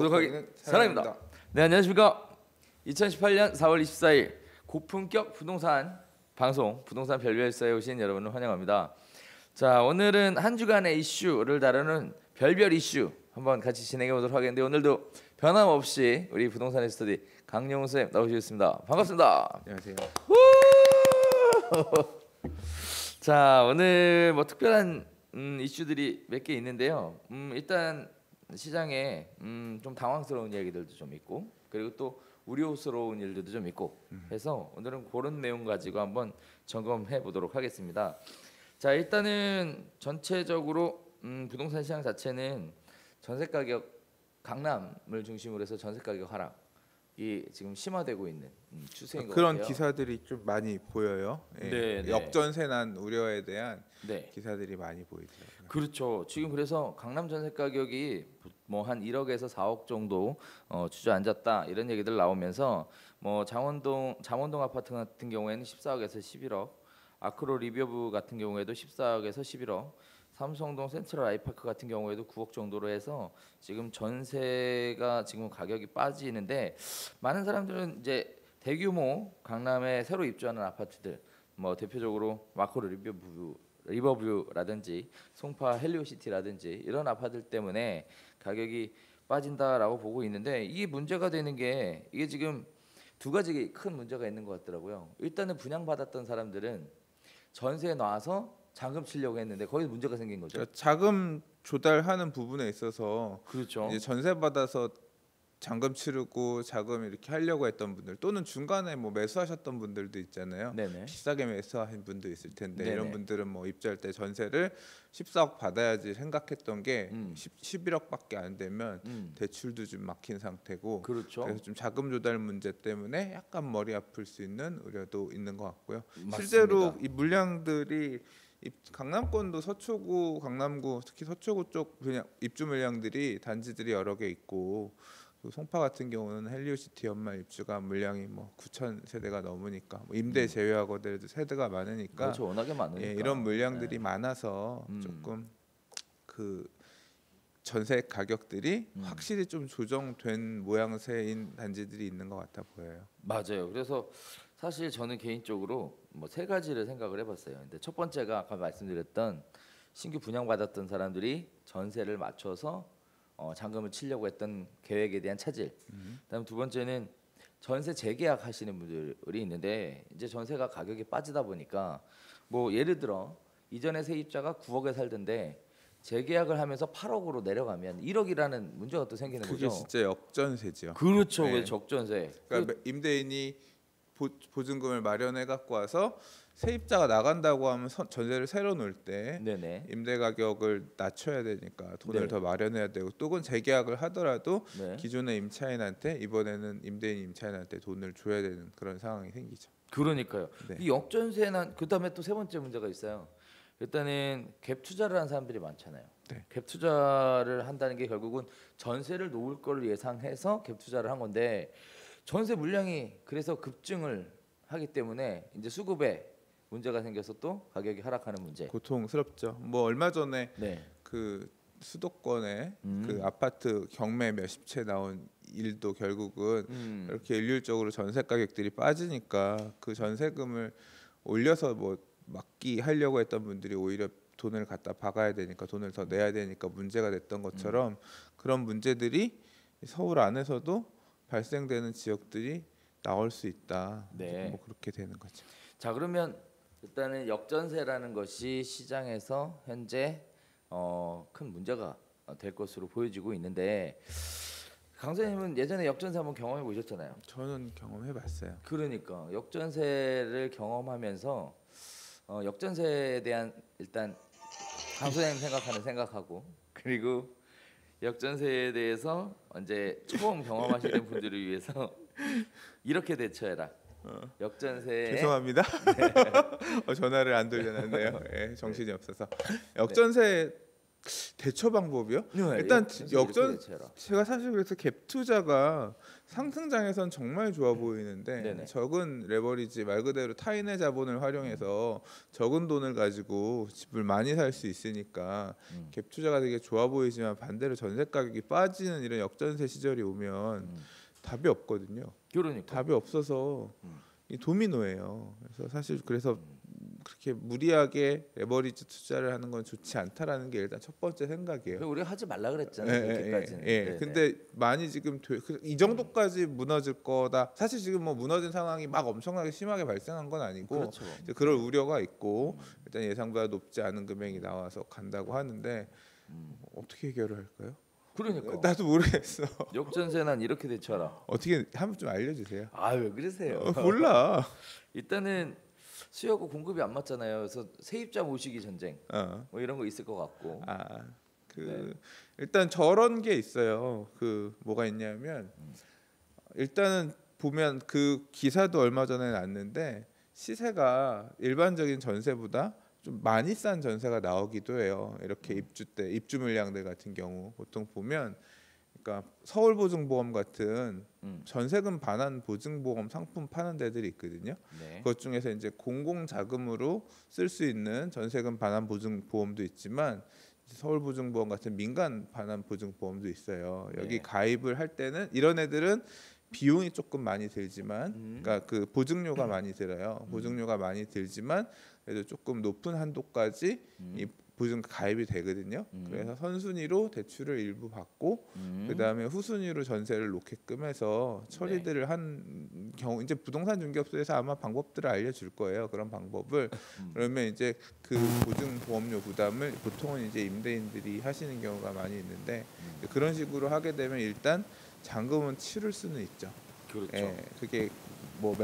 구독하기 사랑입니다. 네, 안녕하십니까. 2018년 4월 24일 고품격 부동산 방송 부동산 별별사에 오신 여러분을 환영합니다. 자, 오늘은 한 주간의 이슈를 다루는 별별 이슈 한번 같이 진행해 보도록 하겠는데, 오늘도 변함없이 우리 부동산 스터디 강영훈 쌤 나오시겠습니다. 반갑습니다. 안녕하세요. 자, 오늘 뭐 특별한 이슈들이 몇 개 있는데요. 일단 시장에 좀 당황스러운 이야기들도 좀 있고, 그리고 또 우려스러운 일들도 좀 있고 해서 오늘은 그런 내용 가지고 한번 점검해 보도록 하겠습니다. 자, 일단은 전체적으로 부동산 시장 자체는 전세 가격, 강남을 중심으로 해서 전세 가격 하락이 지금 심화되고 있는 추세인 것 그런 같아요. 기사들이 좀 많이 보여요. 예. 네. 역전세 난 우려에 대한 네. 기사들이 많이 보이더라고요. 그렇죠. 지금 그래서 강남 전세 가격이 뭐 한 1억에서 4억 정도 주저앉았다 이런 얘기들 나오면서, 뭐 잠원동 아파트 같은 경우에는 14억에서 11억, 아크로 리뷰브 같은 경우에도 14억에서 11억, 삼성동 센트럴 아이파크 같은 경우에도 9억 정도로 해서 지금 전세가 지금 가격이 빠지는데, 많은 사람들은 이제 대규모 강남에 새로 입주하는 아파트들, 뭐 대표적으로 마크로 리버뷰라든지 송파 헬리오시티라든지 이런 아파트들 때문에 가격이 빠진다라고 보고 있는데, 이게 문제가 되는 게, 이게 지금 두 가지 큰 문제가 있는 것 같더라고요. 일단은 분양받았던 사람들은 전세에 놔서 잔금 치려고 했는데 거기서 문제가 생긴 거죠. 그러니까 자금 조달하는 부분에 있어서 그렇죠. 이제 전세 받아서 잔금 치르고 자금 이렇게 하려고 했던 분들, 또는 중간에 뭐 매수하셨던 분들도 있잖아요. 네네. 비싸게 매수하신 분도 있을 텐데, 네네. 이런 분들은 뭐 입주할 때 전세를 14억 받아야지 생각했던 게 11억밖에 안 되면 대출도 좀 막힌 상태고, 그렇죠. 그래서 좀 자금 조달 문제 때문에 약간 머리 아플 수 있는 우려도 있는 것 같고요. 맞습니다. 실제로 이 물량들이 강남권도 서초구, 강남구, 특히 서초구 쪽 그냥 입주 물량들이 단지들이 여러 개 있고, 송파 같은 경우는 헬리오시티 연말 입주가 물량이 뭐 9천 세대가 넘으니까, 뭐 임대 제외하고도 세대가 많으니까, 그렇죠. 워낙에 많으니까. 예, 이런 물량들이 많아서 조금 그 전세 가격들이 확실히 좀 조정된 모양새인 단지들이 있는 것 같아 보여요. 맞아요. 그래서 사실 저는 개인적으로 뭐 세 가지를 생각을 해봤어요. 근데 첫 번째가 아까 말씀드렸던 신규 분양받았던 사람들이 전세를 맞춰서 잔금을 치려고 했던 계획에 대한 차질. 그다음 두 번째는 전세 재계약 하시는 분들이 있는데, 이제 전세가 가격이 빠지다 보니까, 뭐 예를 들어 이전에 세입자가 9억에 살던데 재계약을 하면서 8억으로 내려가면 1억이라는 문제가 또 생기는 그게 거죠. 진짜 역전세죠. 그렇죠. 네. 적전세. 그러니까 임대인이 보증금을 마련해 갖고 와서 세입자가 나간다고 하면 전세를 새로 놓을 때 네네. 임대 가격을 낮춰야 되니까 돈을 네. 더 마련해야 되고, 또 그건 재계약을 하더라도 네. 기존의 임차인한테, 이번에는 임대인 임차인한테 돈을 줘야 되는 그런 상황이 생기죠. 그러니까요. 네. 이 역전세는 그다음에 또 세 번째 문제가 있어요. 일단은 갭 투자를 하는 사람들이 많잖아요. 네. 갭 투자를 한다는 게 결국은 전세를 놓을 걸 예상해서 갭 투자를 한 건데, 전세 물량이 그래서 급증을 하기 때문에 이제 수급에 문제가 생겨서 또 가격이 하락하는 문제. 고통스럽죠. 뭐 얼마 전에 네. 그 수도권에 그 아파트 경매 몇십 채 나온 일도 결국은 이렇게 일률적으로 전세 가격들이 빠지니까 그 전세금을 올려서 뭐 막기 하려고 했던 분들이 오히려 돈을 갖다 박아야 되니까, 돈을 더 내야 되니까 문제가 됐던 것처럼, 그런 문제들이 서울 안에서도 발생되는 지역들이 나올 수 있다. 네. 뭐 그렇게 되는 거죠. 자, 그러면 일단은 역전세라는 것이 시장에서 현재 큰 문제가 될 것으로 보여지고 있는데, 강 선생님은 예전에 역전세 한번 경험해 보셨잖아요. 저는 경험해봤어요. 그러니까 역전세를 경험하면서 역전세에 대한 일단 강 선생님 생각하는 생각하고, 그리고 역전세에 대해서 이제 처음 경험하시는 분들을 위해서 이렇게 대처해라. 역전세. 죄송합니다. 전화를 안 돌려놨네요. 예, 정신이 없어서. 역전세 대처 방법이요? 네, 일단 역전세 이렇게 역전 대처해라. 제가 사실 그래서 갭 투자가 상승장에선 정말 좋아 보이는데 네네. 적은 레버리지 말 그대로 타인의 자본을 활용해서 적은 돈을 가지고 집을 많이 살 수 있으니까 음. 갭 투자가 되게 좋아 보이지만 반대로 전세 가격이 빠지는 이런 역전세 시절이 오면 음. 답이 없거든요. 그러니까. 답이 없어서 음. 이 도미노예요. 그래서 사실 그래서 음. 그렇게 무리하게 레버리지 투자를 하는 건 좋지 않다라는 게 일단 첫 번째 생각이에요. 그리고 우리가 하지 말라 예, 그랬잖아요. 그렇게까지는. 예. 네네. 근데 많이 지금 이 정도까지 무너질 거다. 사실 지금 뭐 무너진 상황이 막 엄청나게 심하게 발생한 건 아니고 그렇죠. 이제 그럴 우려가 있고 일단 예상보다 높지 않은 금액이 나와서 간다고 하는데 음. 어떻게 해결을 할까요? 그러니까 나도 모르겠어. 역전세난 이렇게 대처하라. 어떻게 한번 좀 알려주세요. 아 왜 그러세요? 몰라. 일단은 수요하고 공급이 안 맞잖아요. 그래서 세입자 모시기 전쟁 어. 뭐 이런 거 있을 것 같고. 네. 일단 저런 게 있어요. 뭐가 있냐면 일단은 보면 그 기사도 얼마 전에 났는데 시세가 일반적인 전세보다 좀 많이 싼 전세가 나오기도 해요. 이렇게 입주 물량들 같은 경우 보통 보면 그러니까 서울보증보험 같은 전세금 반환 보증보험 상품 파는 데들이 있거든요. 네. 그것 중에서 이제 공공자금으로 쓸 수 있는 전세금 반환 보증보험도 있지만 서울보증보험 같은 민간 반환 보증보험도 있어요. 여기 네. 가입을 할 때는 이런 애들은 비용이 조금 많이 들지만, 그러니까 그 보증료가 많이 들어요. 보증료가 많이 들지만 그래도 조금 높은 한도까지 이 보증 가입이 되거든요. 그래서 선순위로 대출을 일부 받고 그다음에 후순위로 전세를 놓게끔 해서 처리들을 한 경우 이제 부동산 중개업소에서 아마 방법들을 알려줄 거예요. 그런 방법을 그러면 이제 그 보증 보험료 부담을 보통은 이제 임대인들이 하시는 경우가 많이 있는데 그런 식으로 하게 되면 일단 잔금은 치를 수는 있죠. 그렇죠. 예, 그게 뭐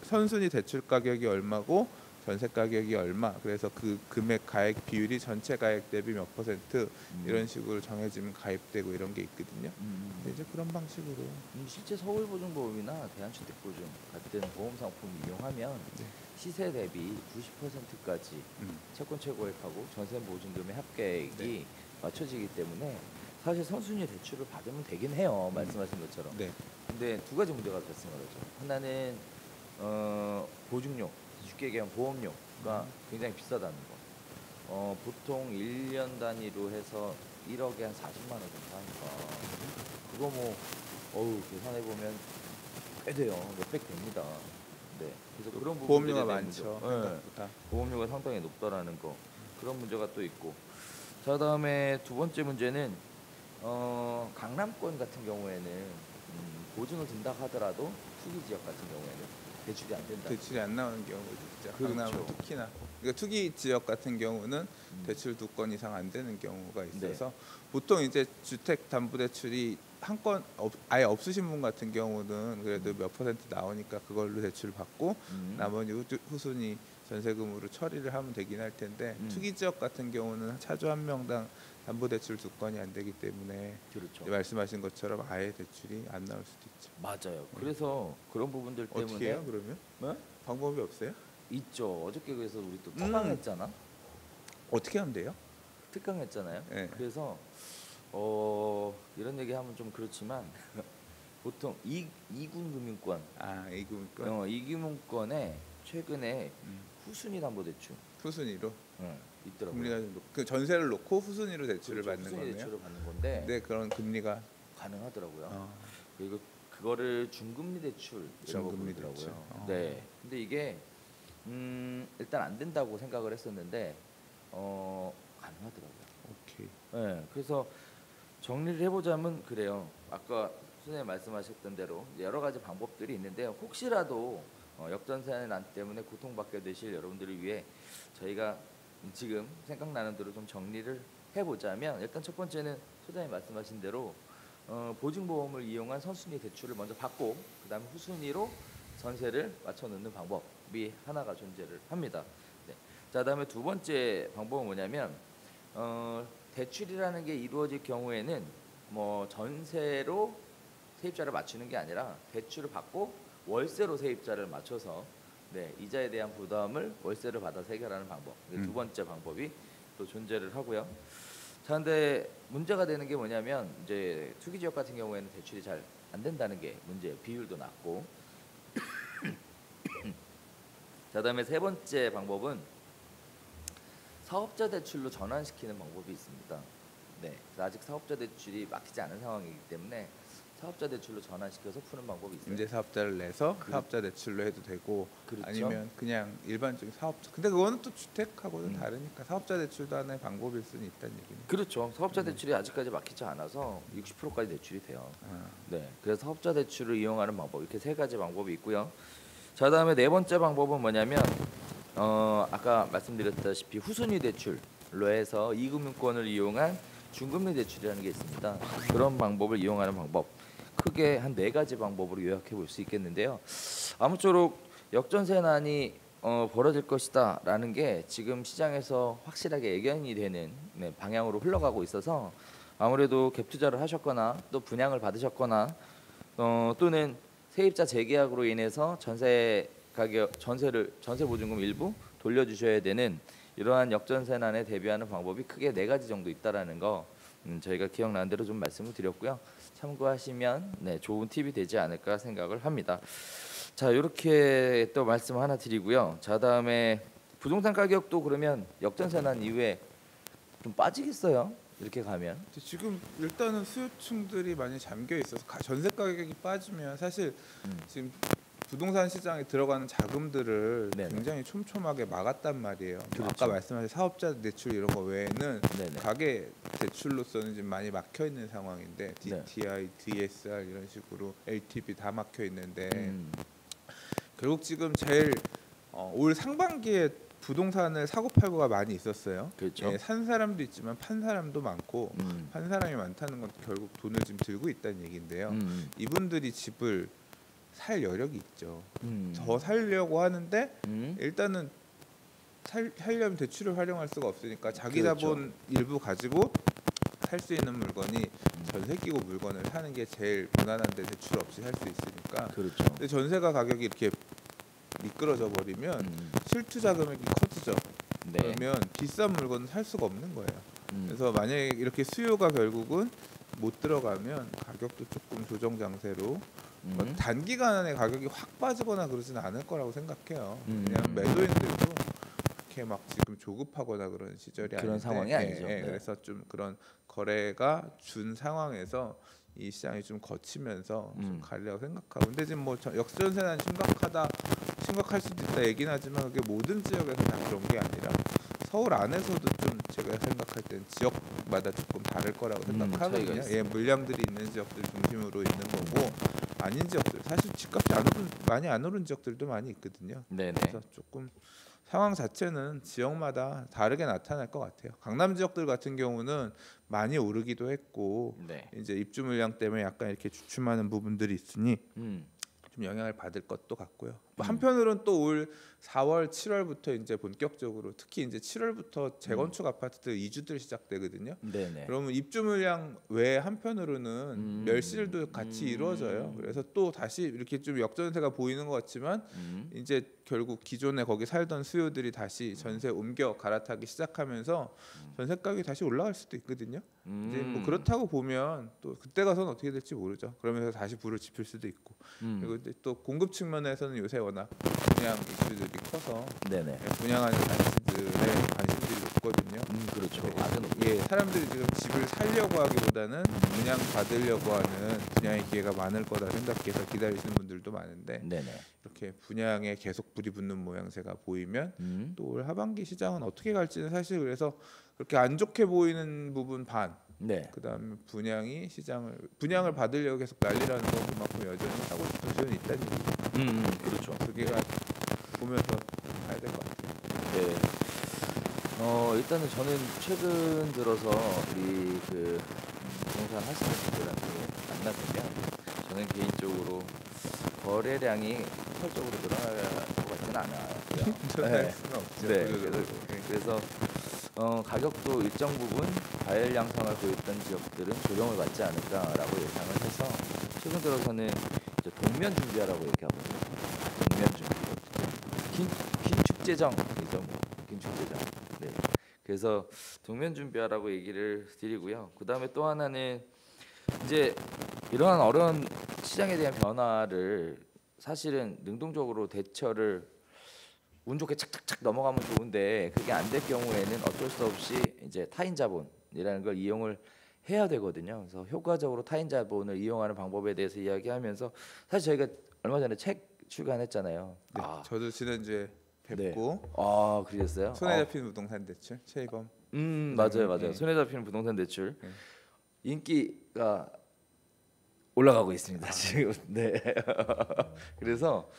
선순위 대출 가격이 얼마고 전세 가격이 얼마 그래서 그 금액 가액 비율이 전체 가액 대비 몇 퍼센트 이런 식으로 정해지면 가입되고 이런 게 있거든요. 근데 이제 그런 방식으로 실제 서울보증보험이나 대한주택보증 같은 보험 상품을 이용하면 네. 시세 대비 90%까지 채권 최고액하고 전세 보증금의 합계액이 네. 맞춰지기 때문에 사실 선순위 대출을 받으면 되긴 해요. 말씀하신 것처럼. 네. 근데 두 가지 문제가 발생을 하죠. 하나는 보증료, 쉽게 얘기하면 보험료가 굉장히 비싸다는 거. 보통 1년 단위로 해서 1억에 한 40만 원 정도 하니까 그거 뭐 계산해 보면 꽤 돼요. 몇백 됩니다. 네. 그래서 그런 부분들에 보험료가 대한 많죠. 문제. 네. 생각보다. 보험료가 상당히 높다라는 거. 그런 문제가 또 있고. 자, 다음에 두 번째 문제는 강남권 같은 경우에는 보증을 든다 하더라도 투기 지역 같은 경우에는 대출이 안 된다. 대출이 안 나오는 경우도 있죠. 그렇죠. 강남은 특히나 그러니까 투기 지역 같은 경우는 대출 2건 이상 안 되는 경우가 있어서 보통 이제 주택담보대출이 한 건 아예 없으신 분 같은 경우는 그래도 몇 퍼센트 나오니까 그걸로 대출 받고 나머지 후순위 전세금으로 처리를 하면 되긴 할 텐데 투기 지역 같은 경우는 차주 한 명당 담보대출 2건이 안 되기 때문에 그렇죠. 말씀하신 것처럼 아예 대출이 안 나올 수도 있죠. 맞아요. 그래서 그런 부분들 때문에 어떻게 해요 그러면? 네? 방법이 없어요? 있죠. 어저께 그래서 우리 또 특강했잖아. 어떻게 하면 돼요? 특강했잖아요. 네. 그래서 이런 얘기하면 좀 그렇지만 보통 이군금융권, 이금권 이금융권에 최근에 후순위 담보대출 후순위로 있더라고요. 금리가 좀 그 전세를 놓고 후순위로 대출을 그렇죠. 받는 후순위 거네요. 대출을 받는 건데 네, 그런 금리가 가능하더라고요. 그리고 그거를 중금리 대출이라고 중금리 부르더라고요. 대출. 네. 근데 이게 일단 안 된다고 생각을 했었는데 가능하더라고요. 오케이. 네. 그래서 정리를 해보자면 그래요. 아까 선생님 말씀하셨던 대로 여러 가지 방법들이 있는데요. 혹시라도 역전세난 때문에 고통받게 되실 여러분들을 위해 저희가 지금 생각나는 대로 좀 정리를 해보자면 일단 첫 번째는 소장님 말씀하신 대로 보증보험을 이용한 선순위 대출을 먼저 받고 그 다음에 후순위로 전세를 맞춰 넣는 방법이 하나가 존재를 합니다. 네. 자, 다음에 두 번째 방법은 뭐냐면 대출이라는 게 이루어질 경우에는 뭐 전세로 세입자를 맞추는 게 아니라 대출을 받고 월세로 세입자를 맞춰서 이자에 대한 부담을 월세를 받아서 해결하는 방법. 두 번째 방법이 또 존재를 하고요. 자, 근데 문제가 되는 게 뭐냐면 이제 투기 지역 같은 경우에는 대출이 잘 안 된다는 게 문제예요. 비율도 낮고. 자, 그다음에 세 번째 방법은 사업자 대출로 전환시키는 방법이 있습니다. 네, 그래서 아직 사업자 대출이 막히지 않은 상황이기 때문에 사업자 대출로 전환시켜서 푸는 방법이 있어요. 임대 사업자를 내서 사업자 대출로 해도 되고 그렇죠. 아니면 그냥 일반적인 사업자. 근데 그거는 또 주택하고는 다르니까 사업자 대출도 하나의 방법일 수는 있다는 얘기는. 그렇죠. 사업자 대출이 아직까지 막히지 않아서 60%까지 대출이 돼요. 네, 그래서 사업자 대출을 이용하는 방법 이렇게 세 가지 방법이 있고요. 자, 그다음에 네 번째 방법은 뭐냐면 아까 말씀드렸다시피 후순위 대출로 해서 이금융권을 이용한 중금리 대출이라는 게 있습니다. 그런 방법을 이용하는 방법 크게 한 네 가지 방법으로 요약해 볼 수 있겠는데요. 아무쪼록 역전세난이 벌어질 것이다라는 게 지금 시장에서 확실하게 예견이 되는 방향으로 흘러가고 있어서 아무래도 갭 투자를 하셨거나 또 분양을 받으셨거나 또는 세입자 재계약으로 인해서 전세 보증금 일부 돌려주셔야 되는 이러한 역전세난에 대비하는 방법이 크게 네 가지 정도 있다라는 거 저희가 기억나는 대로 좀 말씀을 드렸고요. 참고하시면 좋은 팁이 되지 않을까 생각을 합니다. 자, 이렇게 또 말씀 하나 드리고요. 자, 다음에 부동산 가격도 그러면 역전세난 이후에 좀 빠지겠어요? 이렇게 가면 지금 일단은 수요층들이 많이 잠겨 있어서 전세 가격이 빠지면 사실 지금 부동산 시장에 들어가는 자금들을 네네. 굉장히 촘촘하게 막았단 말이에요. 그렇죠. 아까 말씀하신 사업자 대출 이런 거 외에는 네네. 가계 대출로서는 지금 많이 막혀 있는 상황인데 네. DTI, DSR 이런 식으로 LTV 다 막혀 있는데 결국 지금 제일 올 상반기에 부동산을 사고 팔고가 많이 있었어요. 그렇죠. 예, 산 사람도 있지만 판 사람도 많고 판 사람이 많다는 건 결국 돈을 지금 들고 있다는 얘기인데요. 이분들이 집을 살 여력이 있죠. 더 살려고 하는데 일단은 살려면 대출을 활용할 수가 없으니까 자기 그렇죠. 자본 일부 가지고 살 수 있는 물건이 전세 끼고 물건을 사는 게 제일 무난한데 대출 없이 살 수 있으니까. 그렇죠. 근데 전세가 가격이 이렇게 미끄러져 버리면 실투자 금액이 커지죠. 네. 그러면 비싼 물건은 살 수가 없는 거예요. 그래서 만약에 이렇게 수요가 결국은 못 들어가면 가격도 조금 조정 장세로 단기간에 가격이 확 빠지거나 그러지는 않을 거라고 생각해요. 그냥 매도인들도 그렇게 막 지금 조급하거나 그런 시절이 그런 아닌데, 상황이 아니죠. 네. 그래서 좀 그런 거래가 준 상황에서 이 시장이 좀 거치면서 좀 가려고 생각하고. 근데 지금 뭐 역전세난 심각할 수도 있다 얘기는 하지만 그게 모든 지역에서 다 그런 게 아니라 서울 안에서도 좀 제가 생각할 땐 지역마다 조금 다를 거라고 생각하거든요. 예, 물량들이 있는 지역들 중심으로 있는 거고 아닌 지역들 사실 집값이 많이 안 오른 지역들도 많이 있거든요. 네네. 그래서 조금 상황 자체는 지역마다 다르게 나타날 것 같아요. 강남 지역들 같은 경우는 많이 오르기도 했고 이제 입주 물량 때문에 약간 이렇게 주춤하는 부분들이 있으니 좀 영향을 받을 것도 같고요. 한편으로는 또 올 4월, 7월부터 이제 본격적으로 특히 이제 7월부터 재건축 아파트들 이주들 시작되거든요. 네네. 그러면 입주 물량 외에 한편으로는 멸실도 같이 이루어져요. 그래서 또 다시 이렇게 좀 역전세가 보이는 것 같지만 이제 결국 기존에 거기 살던 수요들이 다시 전세 옮겨 갈아타기 시작하면서 전세 가격이 다시 올라갈 수도 있거든요. 이제 뭐 그렇다고 보면 또 그때 가서는 어떻게 될지 모르죠. 그러면서 다시 불을 지필 수도 있고. 그리고 이제 또 공급 측면에서는 요새 워낙 분양 이슈들이 커서 네네. 분양하는 단지들의 관심들이 높거든요. 그렇죠. 예, 사람들이 지금 집을 살려고 하기보다는 분양 받으려고 하는 분양의 기회가 많을 거다 생각해서 기다리시는 분들도 많은데 네네. 이렇게 분양에 계속 불이 붙는 모양새가 보이면 또 올 하반기 시장은 어떻게 갈지는 사실 그래서 그렇게 안 좋게 보이는 부분 반. 네. 그다음에 분양을 받으려고 계속 난리라는 건 그만큼 여전히 하고 싶은 수요는 있다는 얘기죠. 그렇죠. 그게가 보면서 봐야 될 것 같아요. 네. 일단은 저는 최근 들어서 우리 그 부동산 하시는 분들한테 만나보면 저는 개인적으로 거래량이 폭발적으로 늘어날 것 같지는 않아요. 늘어날 수는 없죠. 네. 그래서 가격도 일정 부분 과열 양상을 보였던 지역들은 조정을 받지 않을까라고 예상을 해서 최근 들어서는 이제 동면 준비하라고 얘기하거든요. 동면 준비. 긴축 재정이죠. 뭐 긴축 재정. 네. 그래서 동면 준비하라고 얘기를 드리고요. 그 다음에 또 하나는 이제 이러한 어려운 시장에 대한 변화를 사실은 능동적으로 대처를 운 좋게 착착착 넘어가면 좋은데 그게 안 될 경우에는 어쩔 수 없이 이제 타인 자본이라는 걸 이용을 해야 되거든요. 그래서 효과적으로 타인 자본을 이용하는 방법에 대해서 이야기하면서 사실 저희가 얼마 전에 책 출간했잖아요. 네, 저도 지난주에 뵙고 그러셨어요? 손에 잡히는 부동산 대출 최이범. 맞아요. 네. 손에 잡히는 부동산 대출 네. 인기가 올라가고 있습니다 지금. 네. 그래서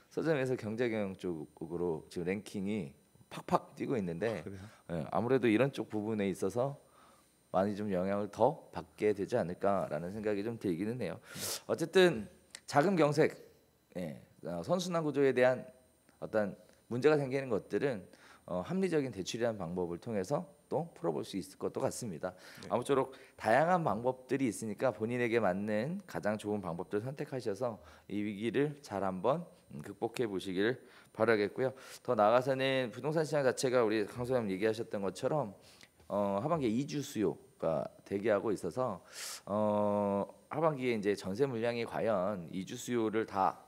서점에서 경제경영 쪽으로 지금 랭킹이 팍팍 뛰고 있는데 아무래도 이런 쪽 부분에 있어서 많이 좀 영향을 더 받게 되지 않을까라는 생각이 좀 들기는 해요. 어쨌든 자금 경색, 선순환 구조에 대한 어떤 문제가 생기는 것들은 합리적인 대출이라는 방법을 통해서 또 풀어볼 수 있을 것도 같습니다. 아무쪼록 다양한 방법들이 있으니까 본인에게 맞는 가장 좋은 방법들을 선택하셔서 이 위기를 잘 한번 극복해 보시기를 바라겠고요. 더 나아가서는 부동산 시장 자체가 우리 강 소장님 얘기하셨던 것처럼 하반기에 이주 수요가 대기하고 있어서 하반기에 이제 전세 물량이 과연 이주 수요를 다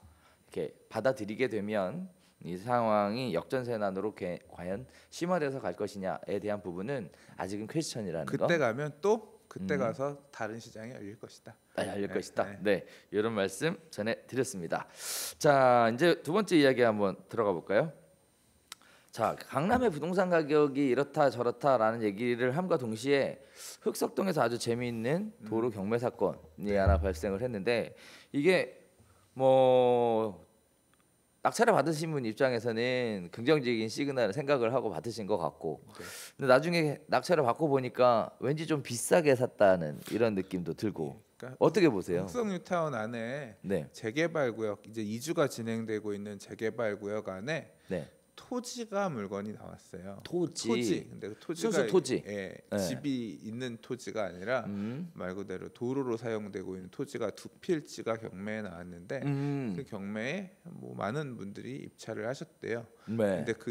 이렇게 받아들이게 되면 이 상황이 역전세난으로 과연 심화돼서 갈 것이냐에 대한 부분은 아직은 퀘스천이라는 거. 그때 가면 또 그때 가서 다른 시장이 열릴 것이다. 열릴 것이다. 네, 이런 말씀 전해드렸습니다. 자, 이제 두 번째 이야기 한번 들어가 볼까요? 자, 강남의 부동산 가격이 이렇다 저렇다라는 얘기를 함과 동시에 흑석동에서 아주 재미있는 도로 경매 사건이 하나 발생을 했는데 이게 뭐 낙찰을 받으신 분 입장에서는 긍정적인 시그널을 생각을 하고 받으신 것 같고, 근데 나중에 낙찰을 받고 보니까 왠지 좀 비싸게 샀다는 이런 느낌도 들고, 그러니까 어떻게 보세요? 흑석 뉴타운 안에 재개발 구역, 이제 이주가 진행되고 있는 재개발 구역 안에 토지가 물건이 나왔어요. 토지. 근데 그 토지가 순수 토지. 집이 있는 토지가 아니라 말 그대로 도로로 사용되고 있는 토지가 두 필지가 경매에 나왔는데 그 경매에 뭐 많은 분들이 입찰을 하셨대요. 근데 그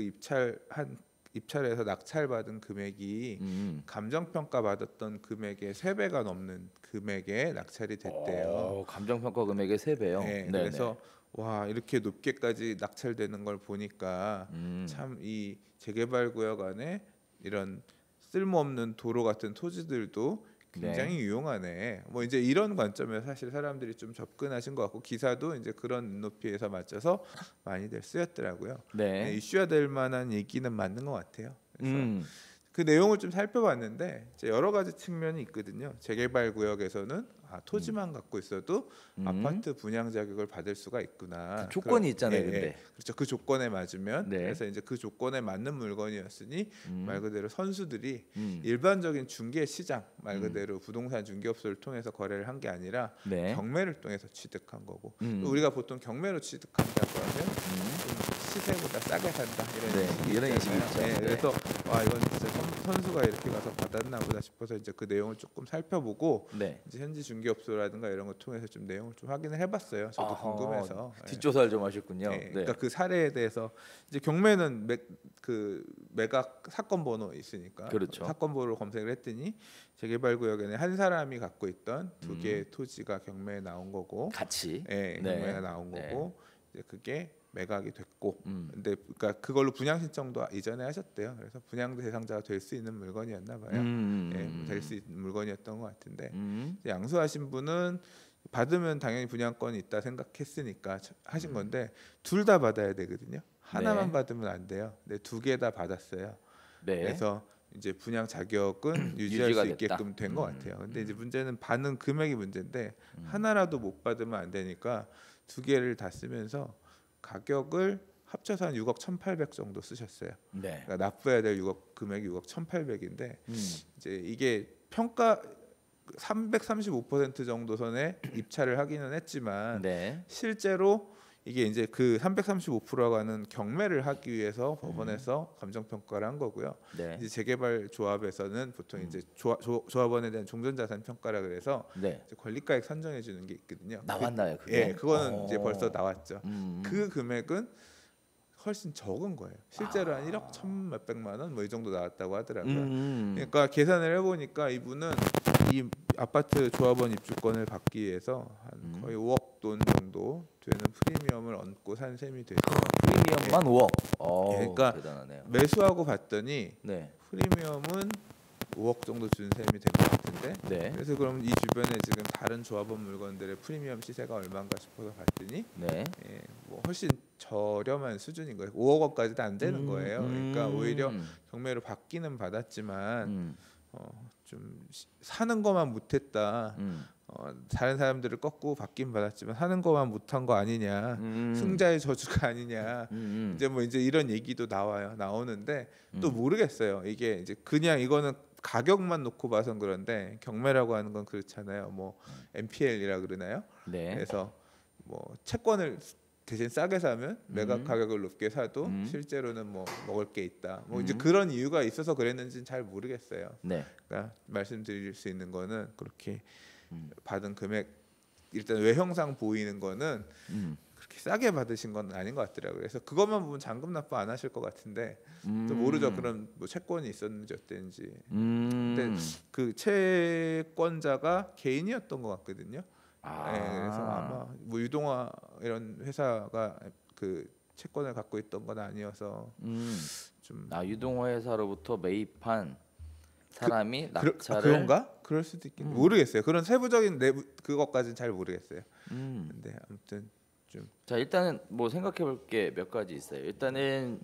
입찰에서 낙찰받은 금액이 감정평가 받았던 금액의 3배가 넘는 금액에 낙찰이 됐대요. 감정평가 금액의 3배요. 그래서 와, 이렇게 높게까지 낙찰되는 걸 보니까 참 이 재개발 구역 안에 이런 쓸모없는 도로 같은 토지들도 굉장히 유용하네. 뭐 이제 이런 관점에서 사실 사람들이 좀 접근하신 것 같고, 기사도 이제 그런 눈높이에서 맞춰서 많이들 쓰였더라고요. 이슈화될 만한 얘기는 맞는 것 같아요. 그래서 그 내용을 좀 살펴봤는데 이제 여러 가지 측면이 있거든요. 재개발 구역에서는 토지만 갖고 있어도 아파트 분양 자격을 받을 수가 있구나. 그 조건이 있잖아요. 근데 그렇죠. 그 조건에 맞으면 그래서 이제 그 조건에 맞는 물건이었으니 말 그대로 선수들이 일반적인 중개 시장, 말 그대로 부동산 중개업소를 통해서 거래를 한 게 아니라 경매를 통해서 취득한 거고, 우리가 보통 경매로 취득한다고 하면 시세보다 싸게 산다 이런 인식이 있죠. 그래서 와, 이건 진짜 선수가 이렇게 가서 받았나 보다 싶어서 이제 그 내용을 조금 살펴보고 이제 현지 중개업소라든가 이런 걸 통해서 좀 내용을 좀 확인을 해봤어요. 저도 궁금해서 뒷조사를 좀 하셨군요. 그러니까 그 사례에 대해서 이제 경매는 매각 사건 번호 있으니까 사건 번호를 검색을 했더니 재개발 구역에는 한 사람이 갖고 있던 2개의 토지가 경매에 나온 거고 같이 경매가 나온 거고 이제 그게 매각이 됐고, 근데 그러니까 그걸로 분양 신청도 이전에 하셨대요. 그래서 분양 대상자가 될 수 있는 물건이었나 봐요. 될 수 있는 물건이었던 것 같은데 양수하신 분은 받으면 당연히 분양권이 있다 생각했으니까 하신 건데 둘 다 받아야 되거든요. 하나만 받으면 안 돼요. 근데 2개 다 받았어요. 그래서 이제 분양 자격은 유지할 수 있게끔 된 것 같아요. 근데 이제 문제는 받는 금액이 문제인데 하나라도 못 받으면 안 되니까 2개를 다 쓰면서 가격을 합쳐서 한 6억 1,800 정도 쓰셨어요. 그러니까 납부해야 될 금액이 6억 1,800인데 이제 이게 평가 335% 정도 선에 입찰을 하기는 했지만 실제로 이게 이제 그 335%라고 하는 경매를 하기 위해서 법원에서 감정 평가를 한 거고요. 이제 재개발 조합에서는 보통 이제 조합원에 대한 종전자산 평가라 그래서 이제 권리가액 선정해 주는 게 있거든요. 나왔나요, 그게? 그거는 이제 벌써 나왔죠. 그 금액은 훨씬 적은 거예요. 실제로 한 1억 1천 몇백만 원 뭐 이 정도 나왔다고 하더라고요. 음. 그러니까 계산을 해보니까 이분은 이 아파트 조합원 입주권을 받기 위해서 한 거의 5억 돈 정도 되는 프리미엄을 얹고 산 셈이 되죠. 프리미엄만 5억. 그러니까 대단하네요. 매수하고 봤더니 네. 프리미엄은 5억 정도 준 셈이 된 것 같은데. 네. 그래서 그럼 이 주변에 지금 다른 조합원 물건들의 프리미엄 시세가 얼마인가 싶어서 봤더니 네. 뭐 훨씬 저렴한 수준인 거예요. 5억 원까지도 안 되는 거예요. 그러니까 오히려 경매로 받기는 받았지만 좀 사는 것만 못했다. 다른 사람들을 꺾고 받긴 받았지만 사는 것만 못한 거 아니냐, 승자의 저주가 아니냐. 이제 이런 얘기도 나오는데 또 모르겠어요. 이게 이제 그냥 이거는 가격만 놓고 봐선 그런데 경매라고 하는 건 그렇잖아요. 뭐 MPL이라 그러나요? 네. 그래서 뭐 채권을 대신 싸게 사면 매각 가격을 높게 사도 실제로는 뭐 먹을 게 있다. 뭐 이제 그런 이유가 있어서 그랬는지는 잘 모르겠어요. 네. 그러니까 말씀드릴 수 있는 거는 그렇게 받은 금액 일단 외형상 보이는 거는 그렇게 싸게 받으신 건 아닌 것 같더라고요. 그래서 그것만 보면 잔금 납부 안 하실 것 같은데 또 모르죠. 그런 뭐 채권이 있었는지 어땠는지. 근데 그 채권자가 개인이었던 것 같거든요. 그래서 아마 뭐 유동화 이런 회사가 그 채권을 갖고 있던 건 아니어서 좀 유동화 회사로부터 매입한 사람이 낙찰을 그런가? 그럴 수도 있겠네. 모르겠어요. 그런 세부적인 내부 그것까지는 잘 모르겠어요. 근데 아무튼 좀 자, 일단은 뭐 생각해 볼 게 몇 가지 있어요. 일단은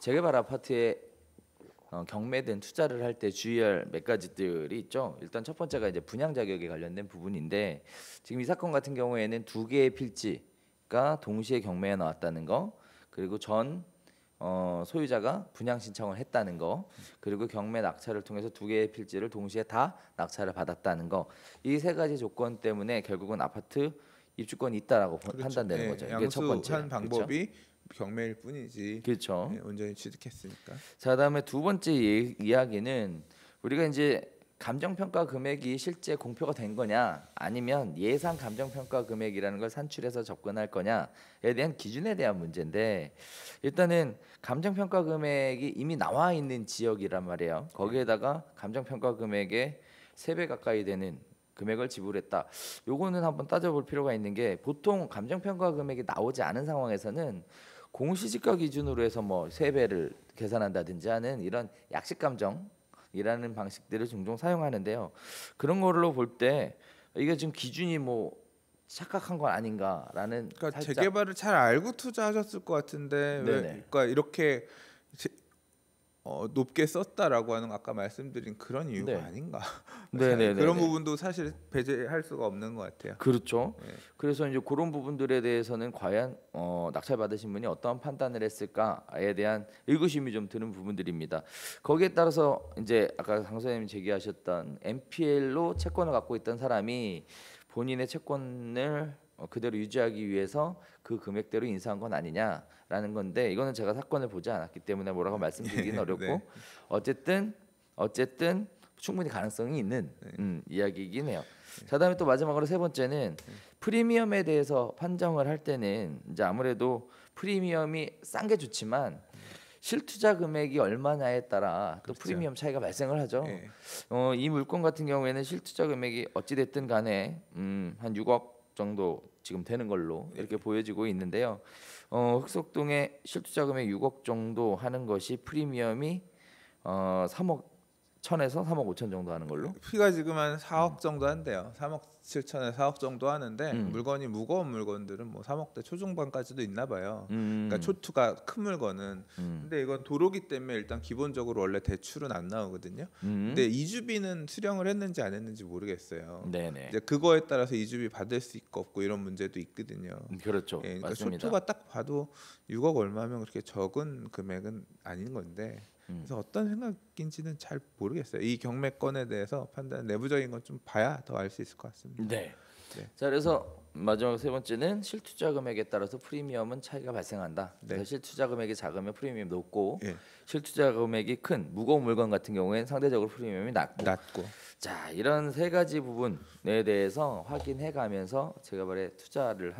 재개발 아파트에 경매든 투자를 할 때 주의할 몇 가지들이 있죠. 일단 첫 번째가 이제 분양 자격에 관련된 부분인데 지금 이 사건 같은 경우에는 두 개의 필지가 동시에 경매에 나왔다는 거, 그리고 전 소유자가 분양 신청을 했다는 거, 그리고 경매 낙찰을 통해서 두 개의 필지를 동시에 다 낙찰을 받았다는 거, 이 세 가지 조건 때문에 결국은 아파트 입주권이 있다라고 그렇죠. 판단되는 거죠. 이게 첫 번째. 양수한 방법이 경매일 뿐이지. 그렇죠. 온전히 취득했으니까. 자, 그다음에 두 번째 이야기는 우리가 이제 감정평가 금액이 실제 공표가 된 거냐, 아니면 예상 감정평가 금액이라는 걸 산출해서 접근할 거냐에 대한 기준에 대한 문제인데, 일단은 감정평가 금액이 이미 나와 있는 지역이란 말이에요. 거기에다가 감정평가 금액의 3배 가까이 되는 금액을 지불했다. 요거는 한번 따져볼 필요가 있는 게, 보통 감정평가 금액이 나오지 않은 상황에서는 공시지가 기준으로 해서 뭐 3배를 계산한다든지 하는 이런 약식 감정이라는 방식들을 종종 사용하는데요. 그런 걸로 볼 때 이게 지금 기준이 뭐 착각한 건 아닌가라는, 그러니까 살짝 재개발을 잘 알고 투자하셨을 것 같은데 왜, 네네. 그러니까 이렇게 높게 썼다라고 하는 아까 말씀드린 그런 이유가 네. 아닌가. 네네네. 그런 부분도 사실 배제할 수가 없는 것 같아요. 그렇죠. 네. 그래서 이제 그런 부분들에 대해서는 과연 낙찰 받으신 분이 어떠한 판단을 했을까에 대한 의구심이 좀 드는 부분들입니다. 거기에 따라서 이제 아까 강 선생님이 제기하셨던 MPL로 채권을 갖고 있던 사람이 본인의 채권을 그대로 유지하기 위해서 그 금액대로 인수한 건 아니냐라는 건데, 이거는 제가 사건을 보지 않았기 때문에 뭐라고 말씀드리기는 어렵고 네. 어쨌든 충분히 가능성이 있는 이야기이긴 해요. 자, 그다음에 또 마지막으로 세 번째는 프리미엄에 대해서 판정을 할 때는 이제 아무래도 프리미엄이 싼 게 좋지만 실투자 금액이 얼마냐에 따라 또 그렇죠. 프리미엄 차이가 발생을 하죠. 네. 이 물건 같은 경우에는 실투자 금액이 어찌 됐든 간에 한 6억 정도 지금 되는 걸로 이렇게 보여지고 있는데요. 흑석동의 실투자 금액 6억 정도 하는 것이 프리미엄이 3억 1천에서 3억 5천 정도 하는 걸로. 피가 지금 한 4억 정도 한대요. 3억 7천에 4억 정도 하는데 물건이 무거운 물건들은 뭐 3억대 초중반까지도 있나 봐요. 그러니까 초투가 큰 물건은. 근데 이건 도로기 때문에 일단 기본적으로 원래 대출은 안 나오거든요. 근데 이주비는 수령을 했는지 안 했는지 모르겠어요. 네네. 이제 그거에 따라서 이주비 받을 수 있고 없고 이런 문제도 있거든요. 그렇죠. 그러니까 맞습니다. 초투가 딱 봐도 6억 얼마면 그렇게 적은 금액은 아닌 건데. 그래서 어떤 생각인지는 잘 모르겠어요. 이 경매건에 대해서 판단 내부적인 건 좀 봐야 더 알 수 있을 것 같습니다. 네. 네. 자, 그래서 마지막 세 번째는 실투자 금액에 따라서 프리미엄은 차이가 발생한다. 그래서 네. 실투자 금액이 작으면 프리미엄이 높고, 예. 실투자 금액이 큰 무거운 물건 같은 경우에는 상대적으로 프리미엄이 낮고. 자, 이런 세 가지 부분에 대해서 확인해 가면서 재개발에 투자를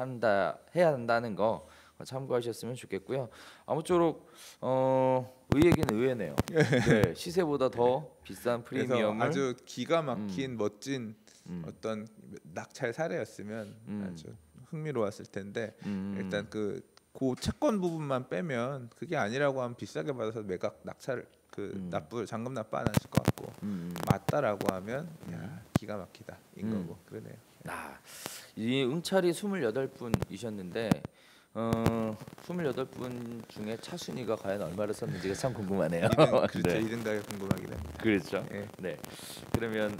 해야 한다는 거 참고하셨으면 좋겠고요. 아무쪼록 의외긴 의외네요. 네, 시세보다 더 비싼 그래서 프리미엄을 아주 기가 막힌 멋진 음. 어떤 낙찰 사례였으면 아주 흥미로웠을 텐데 일단 그 채권 부분만 빼면 그게 아니라고 하면 비싸게 받아서 매각 낙찰 잔금 납부 안 하실 것 같고 맞다라고 하면 야 기가 막히다인 거고 그러네요. 이 응찰이 28분이셨는데 28분 중에 차순위가 과연 얼마를 썼는지가 참 궁금하네요. 그렇죠. 네. 이등가가 궁금하긴 합니다. 그렇죠. 예. 네. 그러면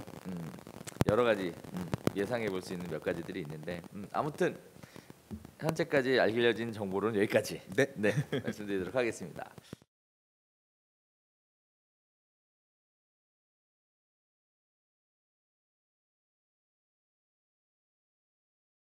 여러 가지 예상해 볼 수 있는 몇 가지들이 있는데 아무튼 현재까지 알려진 정보로는 여기까지 네. 말씀드리도록 하겠습니다.